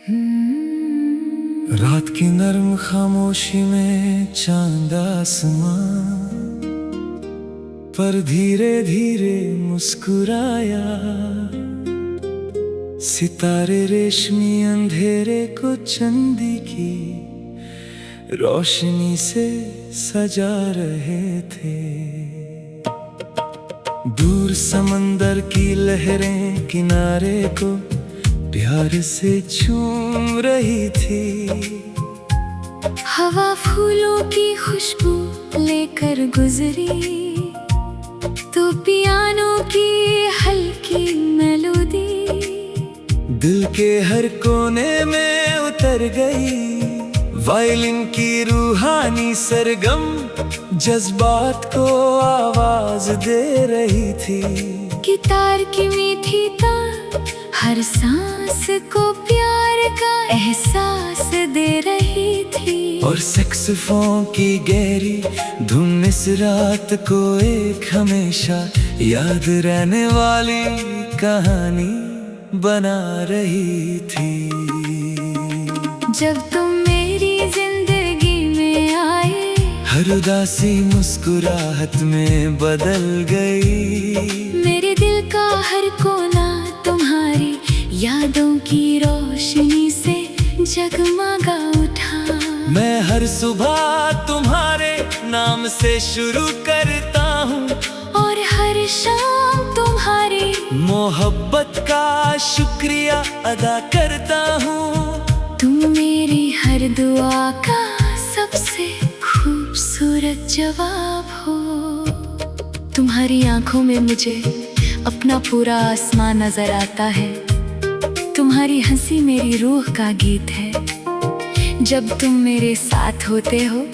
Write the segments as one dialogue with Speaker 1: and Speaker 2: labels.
Speaker 1: रात की नर्म खामोशी में चांद आसमां पर धीरे धीरे मुस्कुराया। सितारे रेशमी अंधेरे को चांदी की रोशनी से सजा रहे थे। दूर समंदर की लहरें किनारे को प्यार से चूम रही थी।
Speaker 2: हवा फूलों की खुशबू लेकर गुजरी तो पियानो की हल्की मेलोडी
Speaker 1: दिल के हर कोने में उतर गई। वायलिन की रूहानी सरगम जज्बात को आवाज दे रही थी।
Speaker 2: गिटार की मीठी तार हर सांस को प्यार का एहसास दे रही थी।
Speaker 1: और सैक्सोफोन की गहरी धुन इस रात को एक हमेशा याद रहने वाली कहानी बना रही थी।
Speaker 2: जब तुम मेरी जिंदगी में आए
Speaker 1: हर उदासी मुस्कुराहट में बदल गई।
Speaker 2: मेरे दिल का हर कोना तुम्हारी यादों की रोशनी से जगमगा उठा।
Speaker 1: मैं हर सुबह तुम्हारे नाम से शुरू करता हूँ
Speaker 2: और हर शाम तुम्हारी
Speaker 1: मोहब्बत का शुक्रिया अदा करता हूँ।
Speaker 2: तुम मेरी हर दुआ का सबसे खूबसूरत जवाब हो। तुम्हारी आंखों में मुझे अपना पूरा आसमान नजर आता है। तुम्हारी हंसी मेरी रूह का गीत है। जब तुम मेरे साथ होते हो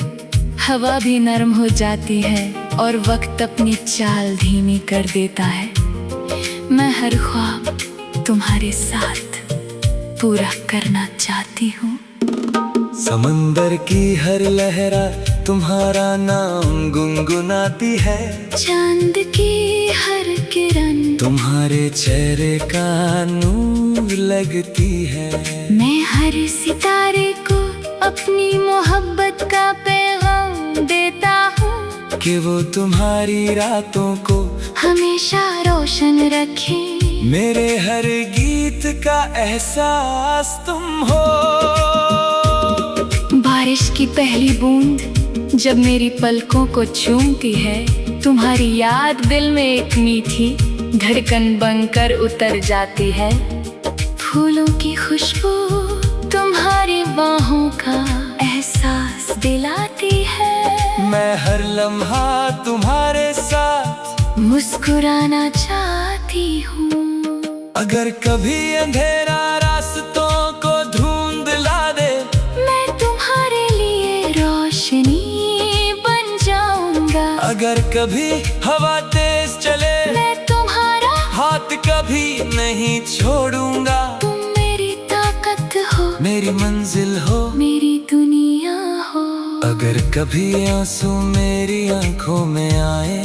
Speaker 2: हवा भी नरम हो जाती है और वक्त अपनी चाल धीमी कर देता है। मैं हर ख्वाब तुम्हारे साथ पूरा करना चाहती हूँ।
Speaker 1: समंदर की हर लहरा तुम्हारा नाम गुनगुनाती है।
Speaker 2: चांद की हर किरण
Speaker 1: तुम्हारे चेहरे का नूर लगती है।
Speaker 2: मैं हर सितारे को अपनी मोहब्बत का पैगाम देता हूँ
Speaker 1: कि वो तुम्हारी रातों को
Speaker 2: हमेशा रोशन रखे।
Speaker 1: मेरे हर गीत का एहसास तुम हो।
Speaker 2: बारिश की पहली बूंद जब मेरी पलकों को चूमती है तुम्हारी याद दिल में एक मीठी धड़कन बनकर उतर जाती है। फूलों की खुशबू तुम्हारी बाहों का एहसास दिलाती है।
Speaker 1: मैं हर लम्हा तुम्हारे साथ
Speaker 2: मुस्कुराना चाहती हूँ।
Speaker 1: अगर कभी अंधेरा रास्तों को धुंधला दे
Speaker 2: मैं तुम्हारे लिए रोशनी बन जाऊंगा।
Speaker 1: अगर कभी हवा तेज चले
Speaker 2: मैं तुम्हारा
Speaker 1: हाथ कभी नहीं छोड़ूंगा।
Speaker 2: तुम मेरी ताकत हो
Speaker 1: मेरी मंजिल हो
Speaker 2: मेरी दुनिया हो।
Speaker 1: अगर कभी आंसू मेरी आंखों में आए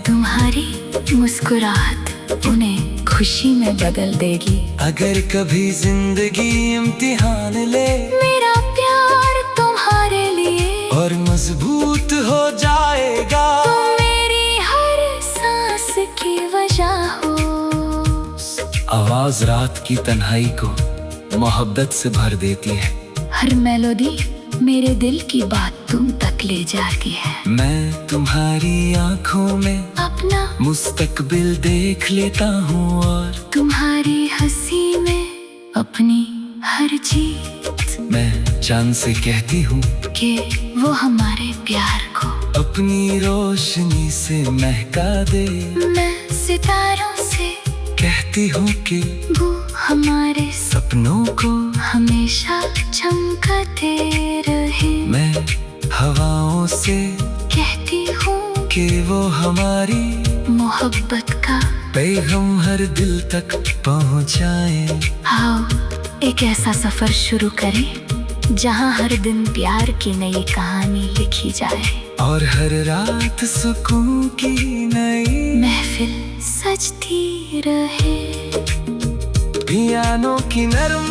Speaker 2: तुम्हारी मुस्कुराहट उन्हें खुशी में बदल देगी।
Speaker 1: अगर कभी जिंदगी इम्तिहान ले
Speaker 2: मेरा प्यार तुम्हारे लिए
Speaker 1: और मजबूत हो जाएगा।
Speaker 2: तुम मेरी हर सांस की वजह हो।
Speaker 1: आवाज रात की तन्हाई को मोहब्बत से भर देती है।
Speaker 2: हर मेलोडी मेरे दिल की बात तुम तक ले जाती है।
Speaker 1: मैं तुम्हारी आंखों में
Speaker 2: अपना
Speaker 1: मुस्तकबिल देख लेता हूँ और
Speaker 2: तुम्हारी हंसी में अपनी हर जीत।
Speaker 1: मैं चांद से कहती हूँ
Speaker 2: कि वो हमारे प्यार को
Speaker 1: अपनी रोशनी से महका दे।
Speaker 2: मैं सितारों से
Speaker 1: कहती हूँ कि
Speaker 2: वो हमारे
Speaker 1: सपनों को
Speaker 2: हमेशा चमकाते रहे।
Speaker 1: मैं हवाओं से
Speaker 2: कहती हूँ
Speaker 1: कि वो हमारी
Speaker 2: मोहब्बत का
Speaker 1: पैगाम हर दिल तक पहुँचाए।
Speaker 2: आओ एक ऐसा सफर शुरू करें जहाँ हर दिन प्यार की नई कहानी लिखी जाए
Speaker 1: और हर रात सुकून की नई
Speaker 2: महफिल सजती रहे।
Speaker 1: पियानो की नरम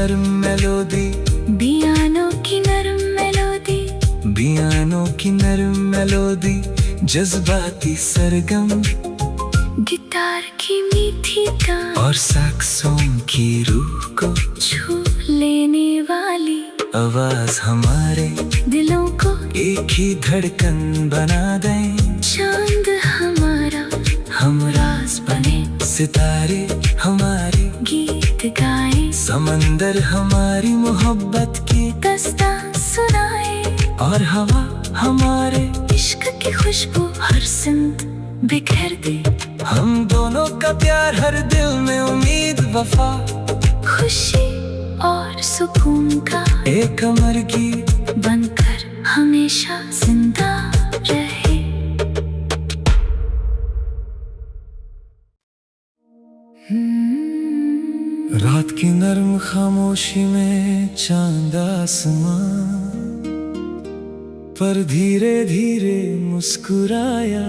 Speaker 1: नरम मेलोडी,
Speaker 2: बियानों की नरम मेलोडी,
Speaker 1: बियानों की नरम मेलोडी, जज्बाती सरगम,
Speaker 2: गिटार की मीठी तान
Speaker 1: और सैक्सोन की रूह को
Speaker 2: छू लेने वाली
Speaker 1: आवाज हमारे
Speaker 2: दिलों को
Speaker 1: एक ही धड़कन बना दें।
Speaker 2: चांद हमारा
Speaker 1: हम राज बने, सितारे हमारे
Speaker 2: गीत गाए,
Speaker 1: समंदर हमारी मोहब्बत की
Speaker 2: दास्तां सुनाए,
Speaker 1: और हवा हमारे
Speaker 2: इश्क की खुशबू हर सिमत बिखेर दे।
Speaker 1: हम दोनों का प्यार हर दिल में उम्मीद वफा,
Speaker 2: खुशी और सुकून का
Speaker 1: एक अमर गीत
Speaker 2: बनकर हमेशा जिंदा रहे।
Speaker 1: रात की नर्म खामोशी में चांद आसमां पर धीरे धीरे मुस्कुराया,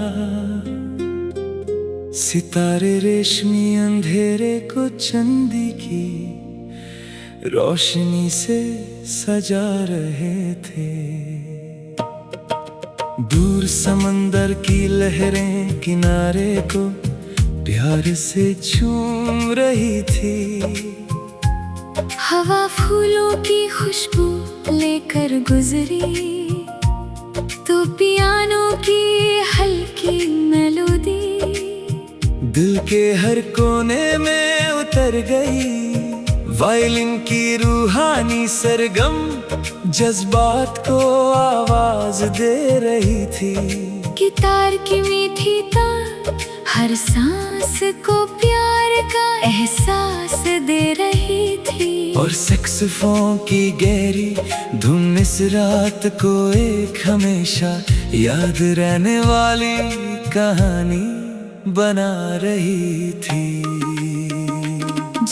Speaker 1: सितारे रेशमी अंधेरे को चांदी की रोशनी से सजा रहे थे। दूर समंदर की लहरें किनारे को प्यार से चूम रही थी।
Speaker 2: हवा फूलों की खुशबू लेकर गुजरी तो पियानो की हल्की मेलोडी
Speaker 1: दिल के हर कोने में उतर गई। वायलिन की रूहानी सरगम जज्बात को आवाज दे रही थी।
Speaker 2: गिटार की मीठी तान हर सांस को प्यार का एहसास दे रही थी।
Speaker 1: और सैक्सोफोन की गहरी धुन इस रात को एक हमेशा याद रहने वाली कहानी बना रही थी।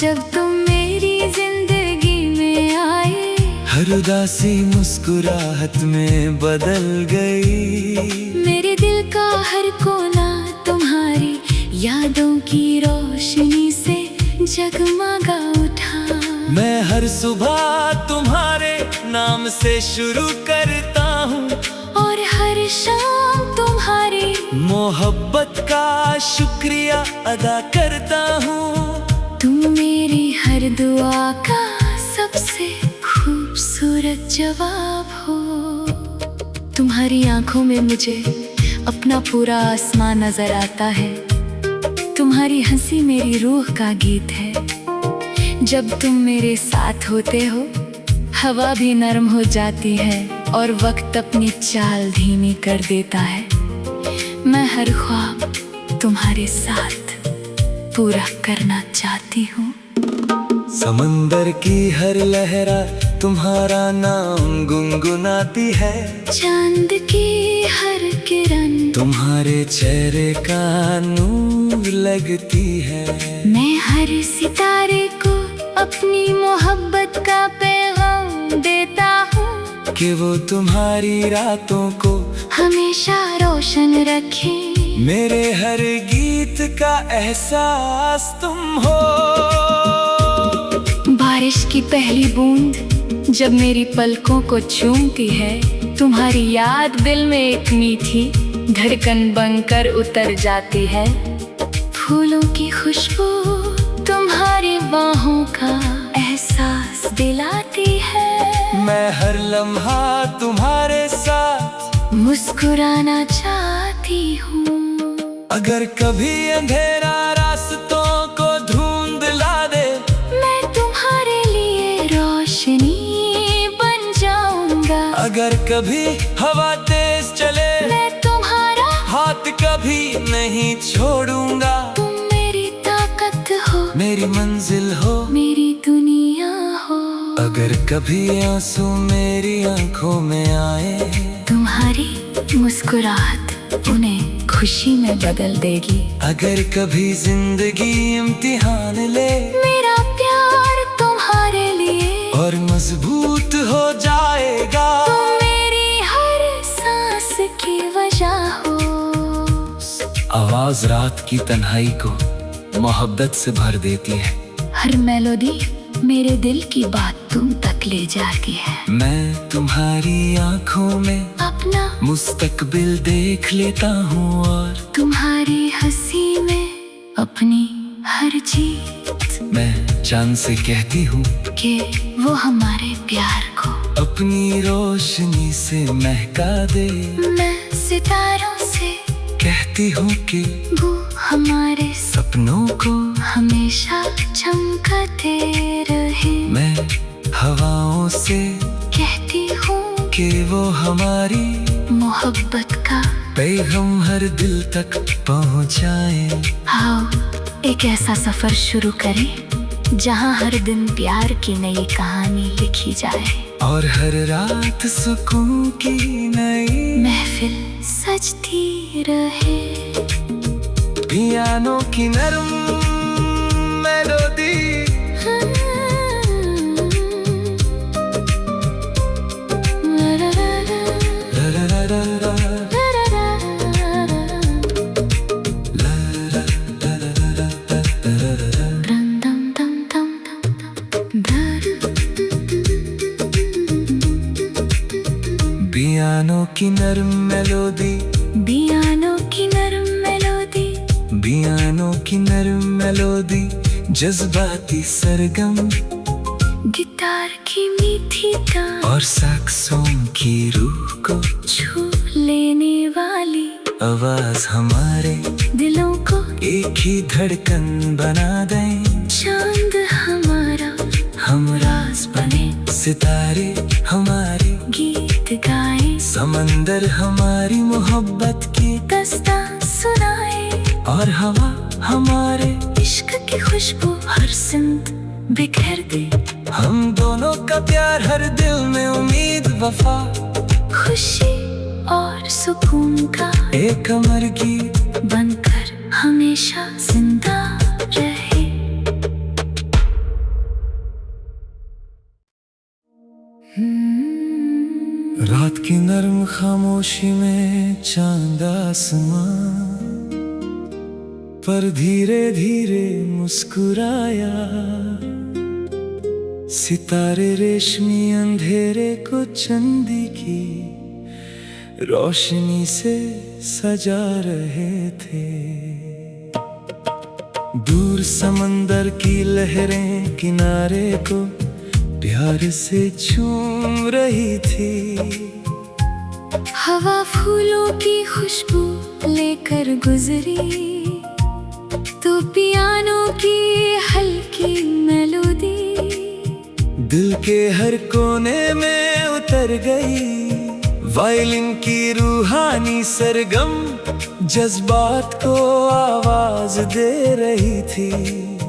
Speaker 2: जब तुम मेरी जिंदगी में आए,
Speaker 1: हर उदासी मुस्कुराहट में बदल गई।
Speaker 2: मेरे दिल का हर कोना तुम्हारी यादों की रोशनी से जगमगा उठा।
Speaker 1: मैं हर सुबह तुम्हारे नाम से शुरू करता हूँ
Speaker 2: और हर शाम तुम्हारी
Speaker 1: मोहब्बत का शुक्रिया अदा करता हूँ।
Speaker 2: तुम मेरी हर दुआ का सबसे खूबसूरत जवाब हो। तुम्हारी आंखों में मुझे अपना पूरा आसमान नजर आता है। तुम्हारी हंसी मेरी रूह का गीत है। जब तुम मेरे साथ होते हो, हवा भी नरम हो जाती है और वक्त अपनी चाल धीमी कर देता है। मैं हर ख्वाब तुम्हारे साथ पूरा करना चाहती हूँ।
Speaker 1: समंदर की हर लहरा तुम्हारा नाम गुनगुनाती है।
Speaker 2: चांद की हर किरण
Speaker 1: तुम्हारे चेहरे का नूर लगती है।
Speaker 2: मैं हर सितारे को अपनी मोहब्बत का पैगाम देता हूँ
Speaker 1: कि वो तुम्हारी रातों को
Speaker 2: हमेशा रोशन रखे।
Speaker 1: मेरे हर गीत का एहसास तुम हो।
Speaker 2: बारिश की पहली बूंद जब मेरी पलकों को चूमती है, तुम्हारी याद दिल में एक मीठी धड़कन बनकर उतर जाती है। फूलों की खुशबू तुम्हारी बाहों का एहसास दिलाती है।
Speaker 1: मैं हर लम्हा तुम्हारे साथ
Speaker 2: मुस्कुराना चाहती हूँ।
Speaker 1: अगर कभी अंधेरा रास्तों को धुंधला दे,
Speaker 2: मैं तुम्हारे लिए रोशनी बन जाऊंगा।
Speaker 1: अगर कभी हवा तेज चले,
Speaker 2: मैं तुम्हारा
Speaker 1: हाथ कभी नहीं छोड़ूंगा।
Speaker 2: तुम मेरी ताकत हो,
Speaker 1: मेरी मंजिल हो,
Speaker 2: मेरी दुनिया हो।
Speaker 1: अगर कभी आंसू मेरी आंखों में आए,
Speaker 2: तुम्हारी मुस्कुराहट उन्हें खुशी में बदल देगी।
Speaker 1: अगर कभी जिंदगी इम्तिहान ले,
Speaker 2: मेरा प्यार तुम्हारे लिए
Speaker 1: और मजबूत हो जाएगा।
Speaker 2: तुम मेरी हर सांस की वजह हो।
Speaker 1: आवाज रात की तन्हाई को मोहब्बत से भर देती है।
Speaker 2: हर मेलोडी मेरे दिल की बात तुम तक ले जाती है।
Speaker 1: मैं तुम्हारी आंखों में
Speaker 2: अपना
Speaker 1: मुस्तकबिल देख लेता हूँ और
Speaker 2: तुम्हारी हंसी में अपनी हर जीत।
Speaker 1: मैं चांद से कहती हूँ
Speaker 2: कि वो हमारे प्यार को
Speaker 1: अपनी रोशनी से महका दे।
Speaker 2: मैं सितारों से
Speaker 1: कहती हूँ कि
Speaker 2: वो हमारे
Speaker 1: सपनों को
Speaker 2: हमेशा चमकाते रहे।
Speaker 1: मैं हवाओं से
Speaker 2: कहती हूँ
Speaker 1: कि वो हमारी
Speaker 2: मोहब्बत का
Speaker 1: पैगाम हर दिल तक पहुँचाए।
Speaker 2: आओ एक ऐसा सफर शुरू करें जहाँ हर दिन प्यार की नई कहानी लिखी जाए
Speaker 1: और हर रात सुकून की नई
Speaker 2: महफिल सजती रहे।
Speaker 1: पियानो की नरम मेलोडी पियानो की नरम मेलोडी
Speaker 2: पियानो की नरम मेलोडी
Speaker 1: पियानो की नरम मेलोडी जज्बाती सरगम
Speaker 2: गिटार की मीठी तान
Speaker 1: और सैक्सोन की रूह को
Speaker 2: छू लेने वाली
Speaker 1: आवाज हमारे
Speaker 2: दिलों को
Speaker 1: एक ही धड़कन बना दें।
Speaker 2: चांद हमारा
Speaker 1: हमराज बने सितारे हमारे
Speaker 2: गीत गाए
Speaker 1: समंदर हमारी मोहब्बत की
Speaker 2: दास्तां सुनाए
Speaker 1: और हवा हमारे
Speaker 2: इश्क की खुशबू हर सिमत बिखेर दे।
Speaker 1: हम दोनों का प्यार हर दिल में उम्मीद वफा
Speaker 2: खुशी और सुकून का
Speaker 1: एक अमर गीत
Speaker 2: बनकर हमेशा जिंदा रहे।
Speaker 1: रात की नरम खामोशी में चांद आसमां पर धीरे धीरे मुस्कुराया। सितारे रेशमी अंधेरे को चांदी की रोशनी से सजा रहे थे। दूर समंदर की लहरें किनारे को प्यार से चूम रही थी।
Speaker 2: हवा फूलों की खुशबू लेकर गुजरी तो पियानो की हल्की मेलोडी
Speaker 1: दिल के हर कोने में उतर गई। वायलिन की रूहानी सरगम जज्बात को आवाज दे रही थी।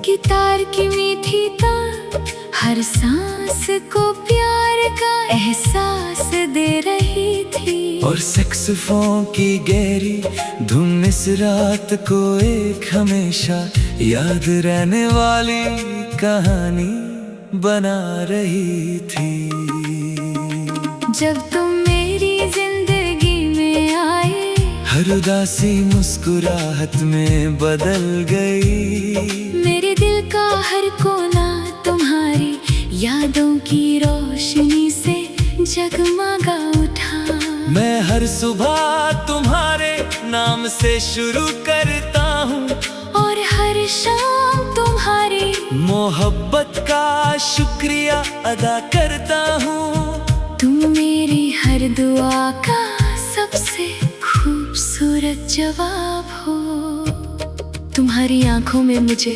Speaker 2: गिटार की मीठी तान हर सांस को प्यार का एहसास दे रही थी।
Speaker 1: और सैक्सोफोन की गहरी धुन इस रात को एक हमेशा याद रहने वाली कहानी बना रही थी।
Speaker 2: जब तुम मेरी जिंदगी में आए
Speaker 1: हर उदासी मुस्कुराहट में बदल गई।
Speaker 2: मेरे दिल का हर कोना तुम्हारी यादों की रोशनी से जगमगा उठा।
Speaker 1: मैं हर सुबह तुम्हारे नाम से शुरू करता हूँ
Speaker 2: और हर शाम तुम्हारी
Speaker 1: मोहब्बत का शुक्रिया अदा करता हूँ।
Speaker 2: तुम मेरी हर दुआ का सबसे खूबसूरत जवाब हो। तुम्हारी आंखों में मुझे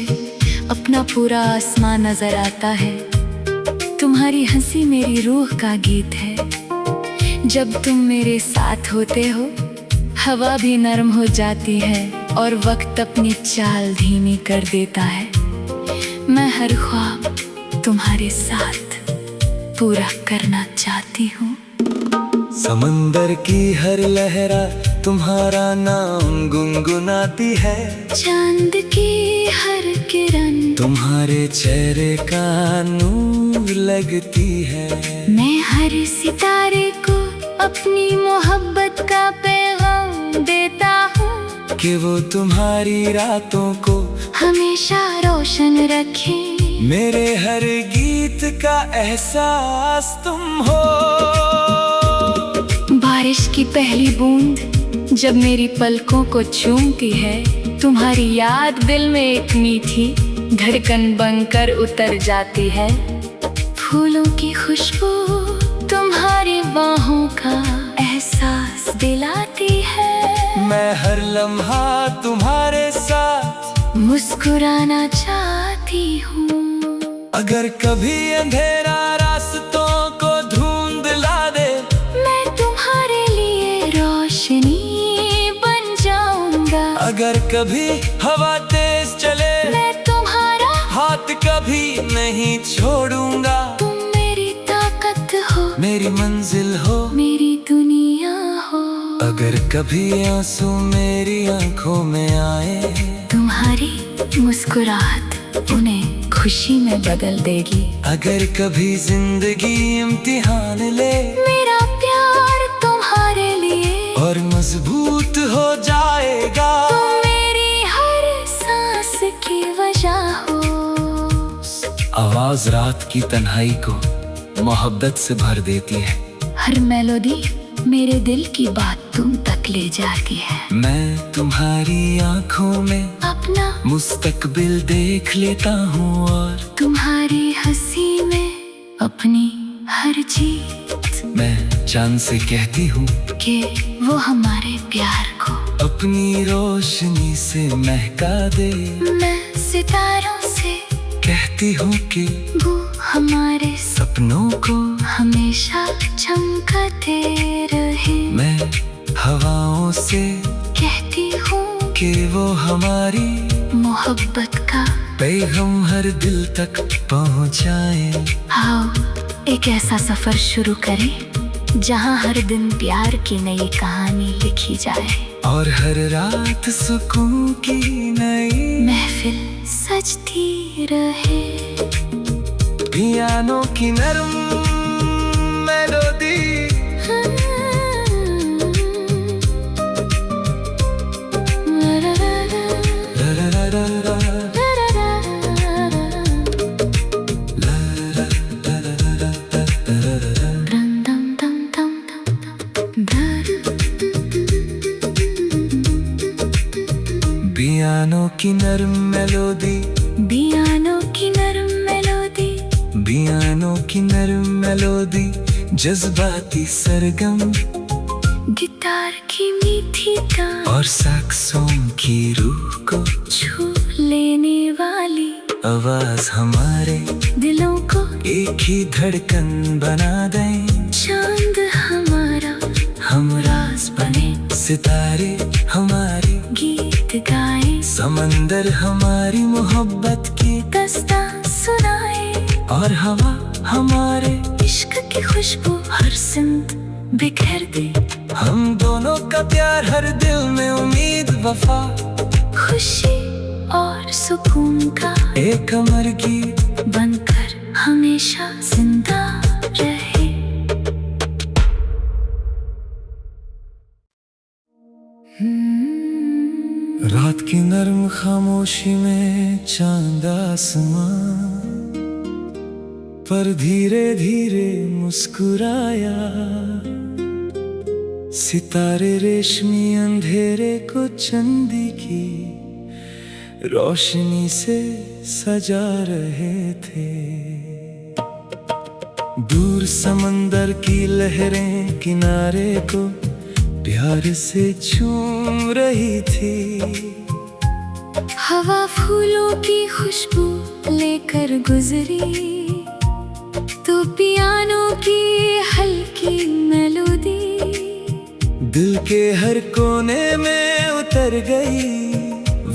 Speaker 2: अपना पूरा आसमान नजर आता है। तुम्हारी हंसी मेरी रूह का गीत है। जब तुम मेरे साथ होते हो हवा भी नरम हो जाती है और वक्त अपनी चाल धीमी कर देता है। मैं हर ख्वाब तुम्हारे साथ पूरा करना चाहती हूँ।
Speaker 1: समंदर की हर लहरा तुम्हारा नाम गुनगुनाती है।
Speaker 2: चांद की हर किरण
Speaker 1: तुम्हारे चेहरे का नूर लगती है।
Speaker 2: मैं हर सितारे को अपनी मोहब्बत का पैगाम देता हूँ
Speaker 1: कि वो तुम्हारी रातों को
Speaker 2: हमेशा रोशन रखे।
Speaker 1: मेरे हर गीत का एहसास तुम हो।
Speaker 2: बारिश की पहली बूंद जब मेरी पलकों को चूमती है, तुम्हारी याद दिल में एक मीठी धड़कन बनकर उतर जाती है। फूलों की खुशबू तुम्हारी बाहों का एहसास दिलाती है।
Speaker 1: मैं हर लम्हा तुम्हारे साथ
Speaker 2: मुस्कुराना चाहती हूँ।
Speaker 1: अगर कभी अंधेरा रास्तों को धुंधला दे,
Speaker 2: मैं तुम्हारे लिए रोशनी बन जाऊंगा।
Speaker 1: अगर कभी हवा तेज चले,
Speaker 2: मैं तुम्हारा
Speaker 1: हाथ कभी नहीं छोड़ूंगा।
Speaker 2: तुम मेरी ताकत हो,
Speaker 1: मेरी मंजिल हो,
Speaker 2: मेरी दुनिया हो।
Speaker 1: अगर कभी आंसू मेरी आंखों में आए,
Speaker 2: तुम्हारी मुस्कुराहट उन्हें खुशी में बदल देगी।
Speaker 1: अगर कभी जिंदगी इम्तिहान ले,
Speaker 2: मेरा प्यार तुम्हारे लिए
Speaker 1: और मजबूत हो जाएगा।
Speaker 2: तुम मेरी हर सांस की वजह हो।
Speaker 1: आवाज रात की तन्हाई को मोहब्बत से भर देती है।
Speaker 2: हर मेलोडी मेरे दिल की बात तुम तक ले जाती है।
Speaker 1: मैं तुम्हारी आंखों में
Speaker 2: अपना
Speaker 1: मुस्तकबिल देख लेता हूँ, और
Speaker 2: तुम्हारी हंसी में अपनी हर जीत।
Speaker 1: मैं जान से कहती हूँ
Speaker 2: कि वो हमारे प्यार को
Speaker 1: अपनी रोशनी से महका दे।
Speaker 2: मैं सितारों से
Speaker 1: कहती हूँ कि
Speaker 2: वो हमारे
Speaker 1: सपनों को
Speaker 2: हमेशा चमकाते रहे।
Speaker 1: मैं हवाओं से
Speaker 2: कहती हूँ
Speaker 1: कि वो हमारी
Speaker 2: मोहब्बत का
Speaker 1: पैगाम हर दिल तक पहुँचाए।
Speaker 2: आओ एक ऐसा सफर शुरू करें जहाँ हर दिन प्यार की नई कहानी लिखी जाए,
Speaker 1: और हर रात सुकून की नई
Speaker 2: महफिल सजती रहे।
Speaker 1: पियानो की नरम मेलोडी, पियानो की नरम मेलोडी,
Speaker 2: पियानो की नरम मेलोडी,
Speaker 1: पियानो की नरम मेलोडी, जज्बाती सरगम,
Speaker 2: गिटार की मीठी तान
Speaker 1: और सैक्सोन की रूह को
Speaker 2: छू लेने वाली
Speaker 1: आवाज हमारे
Speaker 2: दिलों को
Speaker 1: एक ही धड़कन बना दे।
Speaker 2: चांद हमारा
Speaker 1: हमराज बने, सितारे हमारे
Speaker 2: गीत गाए,
Speaker 1: समंदर हमारी मोहब्बत की
Speaker 2: दास्तां सुनाए,
Speaker 1: और हवा हमारे
Speaker 2: इश्क की खुशबू हर सिमत बिखेर दे।
Speaker 1: हम दोनों का प्यार हर दिल में उम्मीद, वफा,
Speaker 2: खुशी और सुकून का
Speaker 1: एक अमर गीत
Speaker 2: बनकर हमेशा जिंदा रहे।
Speaker 1: रात की नर्म खामोशी में चांद आसमां पर धीरे धीरे मुस्कुराया। सितारे रेशमी अंधेरे को चांदी की रोशनी से सजा रहे थे। दूर समंदर की लहरें किनारे को प्यार से चूम रही थी।
Speaker 2: हवा फूलों की खुशबू लेकर गुजरी तो पियानो की हल्की मेलोडी
Speaker 1: दिल के हर कोने में उतर गई।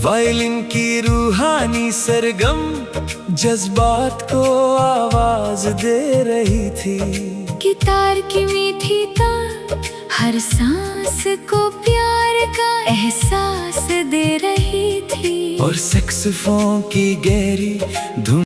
Speaker 1: वायलिन की रूहानी सरगम जज्बात को आवाज दे रही थी।
Speaker 2: गिटार की मीठी तान हर सांस को प्यार का एहसास दे रही थी।
Speaker 1: और सैक्सोफोन की गहरी धुन